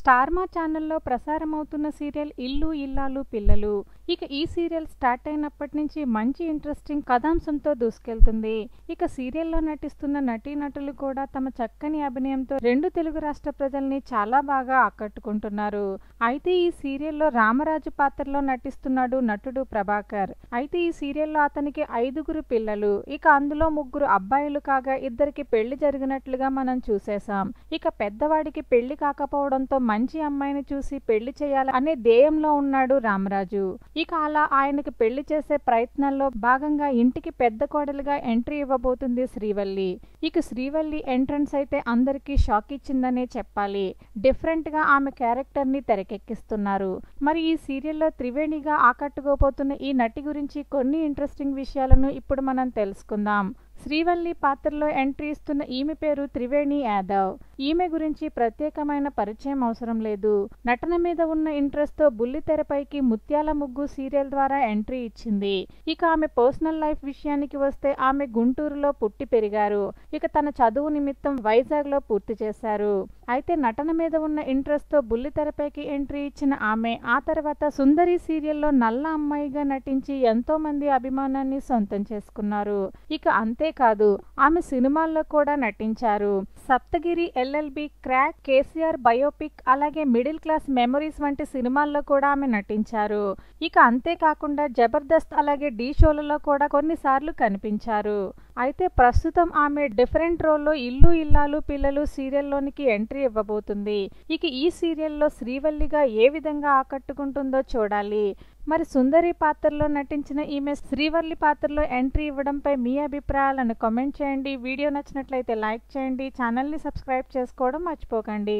Star మా ఛానల్లో ప్రసారమవుతున్న serial ఇల్లు ఇల్లాలు పిల్లలు. ఇక ఈ సీరియల్ స్టార్ట్ అయినప్పటి నుంచి మంచి ఇంట్రెస్టింగ్ కథాంశంతో దూసుకెళ్తుంది. ఇక సీరియల్లో నటిస్తున్న నటీనటులు కూడా తమ చక్కని అభినయంతో రెండు తెలుగు రాష్ట్ర ప్రజల్ని చాలా బాగా ఆకట్టుకుంటున్నారు. అయితే ఈ సీరియల్లో రామరాజు పాత్రలో నటిస్తున్నాడు నటుడు ప్రభాకర్. అయితే ఈ సీరియల్లో అతనికి 5గురు పిల్లలు. ఇక అందులో 3 అబ్బాయిలు కాగా 2కి పెళ్లి జరిగినట్లుగా మనం చూసేశాం. ఇక పెద్దవాడికి పెళ్లి కాకపోవడంతో మంచి అమ్మాయిని చూసి పెళ్లి చేయాలి అనే ధ్యేయంలో ఉన్నాడు రామరాజు. ఇక అలా ఆయనకి పెళ్లి చేసే ప్రయత్నాల్లో భాగంగా ఇంటికి పెద్ద కోడలుగా ఎంట్రీ ఇవ్వబోతుంది శ్రీవల్లి. ఇక శ్రీవల్లి ఎంట్రన్స్ అయితే అందరికీ షాక్ ఇచ్చిందనే చెప్పాలి. డిఫరెంట్ గా ఆమె క్యారెక్టర్ ని తెరకెక్కిస్తున్నారు. మరి ఈ సీరియల్లో త్రివేణిగా ఆకట్టుకోబోతున్న ఈ నటి గురించి కొన్ని ఇంట్రెస్టింగ్ విషయాలను ఇప్పుడు మనం తెలుసుకుందాం. శ్రీవల్లి పాత్రలో ఎంట్రీ ఇస్తున్న ఈమె పేరు త్రివేణి యాదవ్. ఈమె గురించి ప్రత్యేకమైన పరిచయం అవసరం లేదు. నటన మీద ఉన్న ఇంట్రెస్ట్ తో బుల్లితెరపైకి ముత్యాల ముగ్గు సీరియల్ ద్వారా ఎంట్రీ ఇచ్చింది. ఇక ఆమె పర్సనల్ లైఫ్ విషయానికి వస్తే ఆమె గుంటూరులో పుట్టి పెరిగారు. ఇక తన చదువు నిమిత్తం వైజాగ్ లో పూర్తి చేశారు. అయితే నటన మీద ఉన్న ఇంట్రెస్ట్ తో బుల్లితెరపైకి ఎంట్రీ ఇచ్చిన ఆమె ఆ తర్వాత సుందరి సీరియల్లో నల్ల అమ్మాయిగా నటించి ఎంతో మంది అభిమానాన్ని సొంతం చేసుకున్నారు. ఇక అంతేకాదు ఆమె సినిమాల్లో కూడా నటించారు. Saptagiri, LLB, crack, KCR biopic, అలాగే మిడిల్ క్లాస్ మెమరీస్ వంటి సినిమాల్లో కూడా ఆమె నటించారు. ఇక అంతేకాకుండా జబర్దస్త్ అలాగే ఢీ షోలలో కూడా కొన్నిసార్లు కనిపించారు. అయితే ప్రస్తుతం ఆమె డిఫరెంట్ రోల్లో ఇల్లు ఇల్లాలు పిల్లలు సీరియల్లోనికి ఎంట్రీ ఇవ్వబోతుంది. ఇక ఈ సీరియల్లో శ్రీవల్లిగా ఏ విధంగా ఆకట్టుకుంటుందో చూడాలి. మరి సుందరి పాత్రలో నటించిన ఈమె శ్రీవల్లి పాత్రలో ఎంట్రీ ఇవ్వడంపై మీ అభిప్రాయాలను కామెంట్ చేయండి. వీడియో నచ్చినట్లయితే లైక్ చేయండి. ఛానల్ని సబ్స్క్రైబ్ చేసుకోవడం మర్చిపోకండి.